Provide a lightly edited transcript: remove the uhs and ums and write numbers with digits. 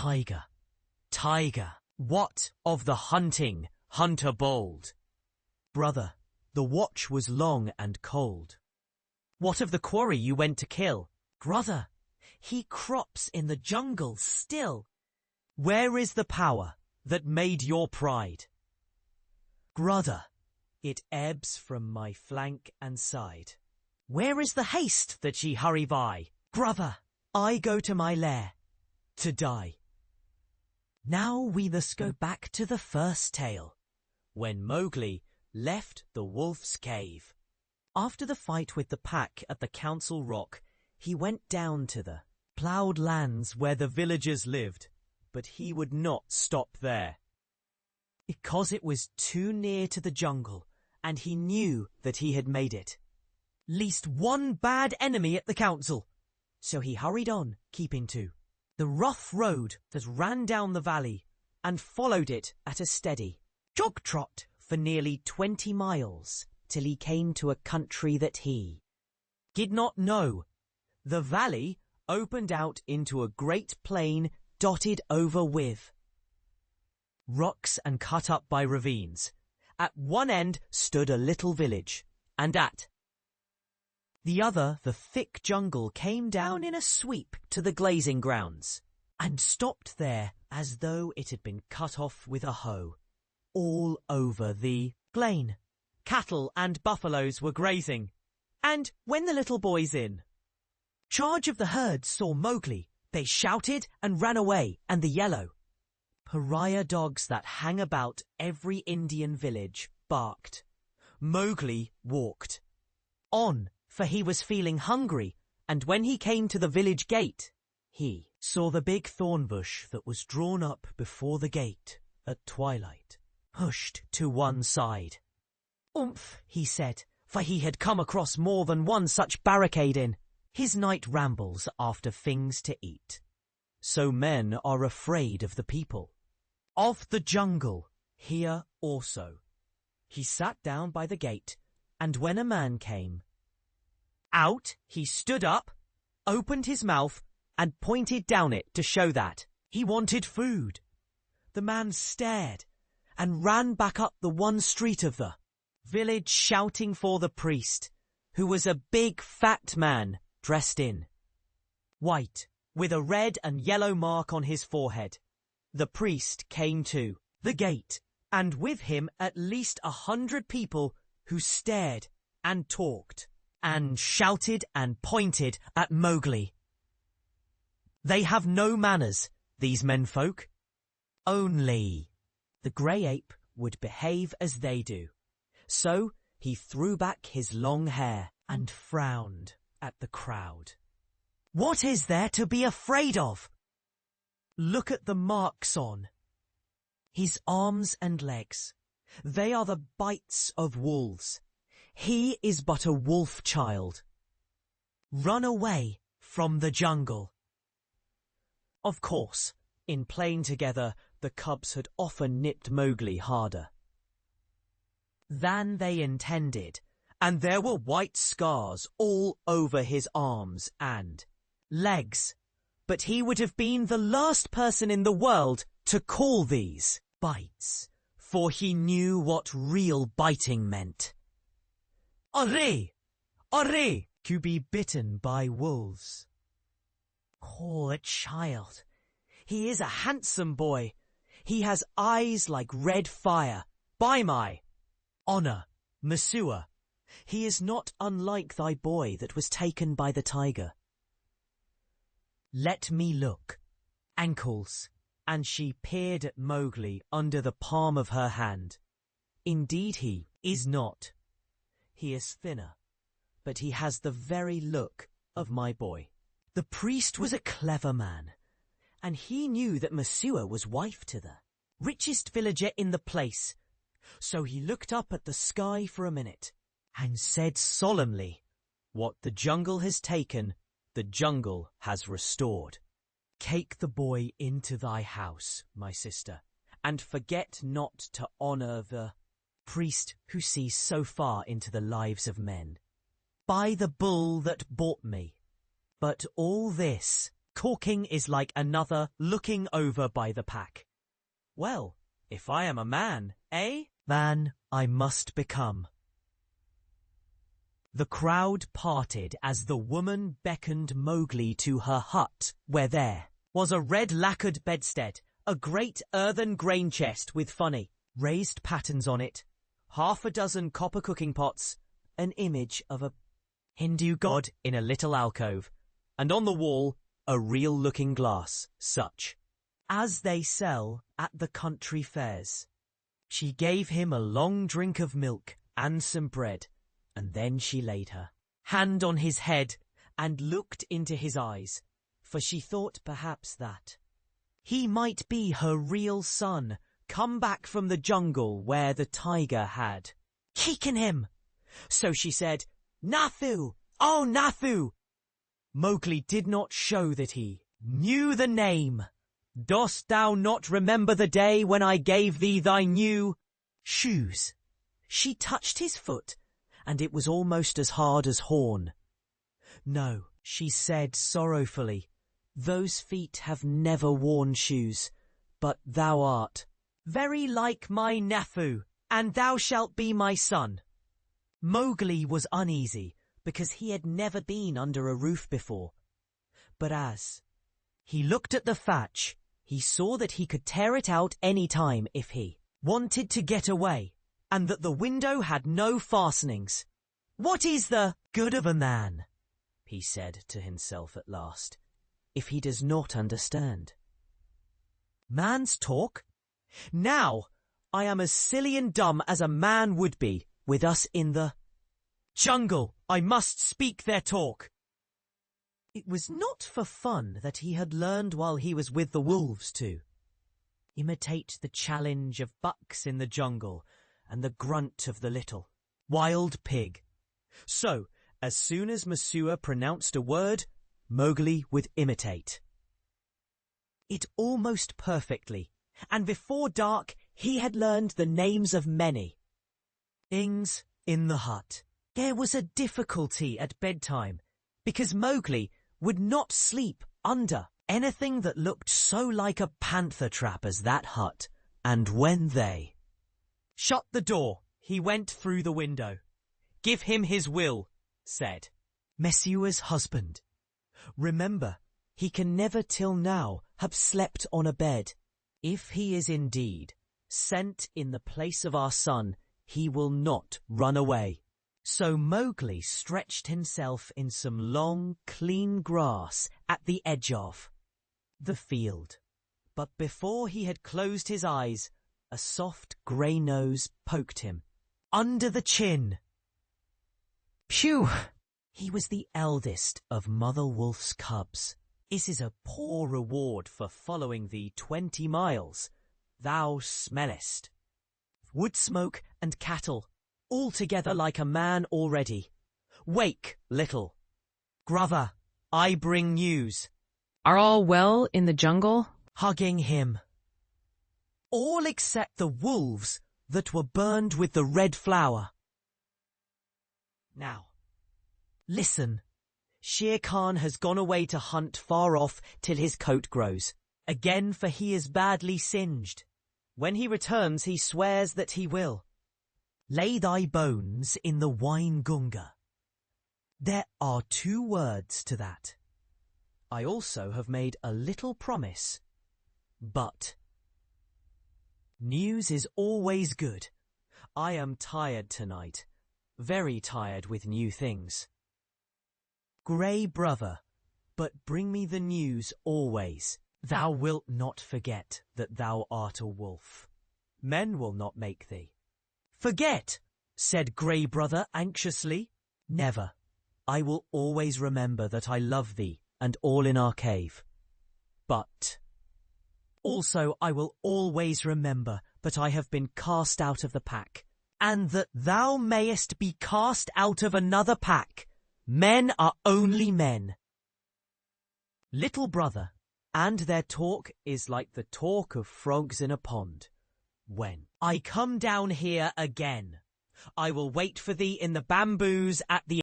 Tiger, tiger, what of the hunting, hunter bold? Brother, the watch was long and cold. What of the quarry you went to kill? Brother, he crops in the jungle still. Where is the power that made your pride? Brother, it ebbs from my flank and side. Where is the haste that ye hurry by? Brother, I go to my lair to die. Now we must go back to the first tale, when Mowgli left the wolf's cave. After the fight with the pack at the Council Rock, he went down to the ploughed lands where the villagers lived, but he would not stop there, because it was too near to the jungle, and he knew that he had made it. Least one bad enemy at the council. So he hurried on, keeping to the rough road that ran down the valley, and followed it at a steady jog-trot for nearly 20 miles, till he came to a country that he did not know. The valley opened out into a great plain dotted over with rocks and cut up by ravines. At one end stood a little village, and at the other the thick jungle came down in a sweep to the grazing grounds, and stopped there as though it had been cut off with a hoe. All over the plain, cattle and buffaloes were grazing, and when the little boys in charge of the herd saw Mowgli, they shouted and ran away, and the yellow pariah dogs that hang about every Indian village barked. Mowgli walked on, for he was feeling hungry, and when he came to the village gate, he saw the big thorn bush that was drawn up before the gate at twilight, pushed to one side. "Umph," he said, for he had come across more than one such barricade in his night rambles after things to eat. So men are afraid of the people, of the jungle, here also. He sat down by the gate, and when a man came out, he stood up, opened his mouth, and pointed down it to show that he wanted food. The man stared and ran back up the one street of the village shouting for the priest, who was a big fat man dressed in white, with a red and yellow mark on his forehead. The priest came to the gate, and with him at least 100 people who stared and talked and shouted and pointed at Mowgli. They have no manners, these menfolk. Only the grey ape would behave as they do. So he threw back his long hair and frowned at the crowd. What is there to be afraid of? Look at the marks on his arms and legs. They are the bites of wolves. He is but a wolf child, run away from the jungle. Of course, in playing together, the cubs had often nipped Mowgli harder than they intended, and there were white scars all over his arms and legs. But he would have been the last person in the world to call these bites, for he knew what real biting meant. Arre! Arre! To be bitten by wolves. Poor child. He is a handsome boy. He has eyes like red fire. By my honour, Mesua, he is not unlike thy boy that was taken by the tiger. Let me look. Ankles. And she peered at Mowgli under the palm of her hand. Indeed he is not. He is thinner, but he has the very look of my boy. The priest was a clever man, and he knew that Mesua was wife to the richest villager in the place. So he looked up at the sky for a minute and said solemnly, "What the jungle has taken, the jungle has restored. Take the boy into thy house, my sister, and forget not to honour the priest who sees so far into the lives of men. By the bull that bought me. But all this Talking is like another looking over by the pack. Well, if I am a man, eh? Man I must become. The crowd parted as the woman beckoned Mowgli to her hut, where there was a red lacquered bedstead, a great earthen grain chest with funny, raised patterns on it, 6 copper cooking pots, an image of a Hindu god in a little alcove, and on the wall a real-looking glass, such as they sell at the country fairs. She gave him a long drink of milk and some bread, and then she laid her hand on his head and looked into his eyes, for she thought perhaps that he might be her real son, come back from the jungle where the tiger had taken him. So she said, "Nathu! Oh, Nathu!" Mowgli did not show that he knew the name. "Dost thou not remember the day when I gave thee thy new shoes?" She touched his foot, and it was almost as hard as horn. "No," she said sorrowfully, "those feet have never worn shoes, but thou art very like my nephew, and thou shalt be my son." Mowgli was uneasy, because he had never been under a roof before. But as he looked at the thatch, he saw that he could tear it out any time if he wanted to get away, and that the window had no fastenings. "What is the good of a man," he said to himself at last, "if he does not understand? Man's talk? Now I am as silly and dumb as a man would be with us in the jungle. I must speak their talk." It was not for fun that he had learned while he was with the wolves to imitate the challenge of bucks in the jungle and the grunt of the little wild pig. So, as soon as Mesua pronounced a word, Mowgli would imitate it almost perfectly, and before dark he had learned the names of many things in the hut. There was a difficulty at bedtime, because Mowgli would not sleep under anything that looked so like a panther trap as that hut, and when they shut the door, he went through the window. "Give him his will," said Mesua's husband. "Remember, he can never till now have slept on a bed. If he is indeed sent in the place of our son, he will not run away." So Mowgli stretched himself in some long, clean grass at the edge of the field. But before he had closed his eyes, a soft grey nose poked him under the chin. Phew! He was the eldest of Mother Wolf's cubs. "This is a poor reward for following thee 20 miles. Thou smellest wood smoke and cattle, altogether like a man already. Wake, little Grover, I bring news." Are all well in the jungle? Hugging him. "All except the wolves that were burned with the red flower. Now, listen. Shere Khan has gone away to hunt far off till his coat grows again, for he is badly singed. When he returns, he swears that he will lay thy bones in the wine gunga. There are 2 words to that. I also have made a little promise. But news is always good. I am tired tonight, very tired with new things. Grey brother, but bring me the news always. Thou wilt not forget that thou art a wolf. Men will not make thee forget," said Grey brother anxiously. "Never. I will always remember that I love thee and all in our cave. But also I will always remember that I have been cast out of the pack, and that thou mayest be cast out of another pack. Men are only men. Little brother, and their talk is like the talk of frogs in a pond. When I come down here again, I will wait for thee in the bamboos at the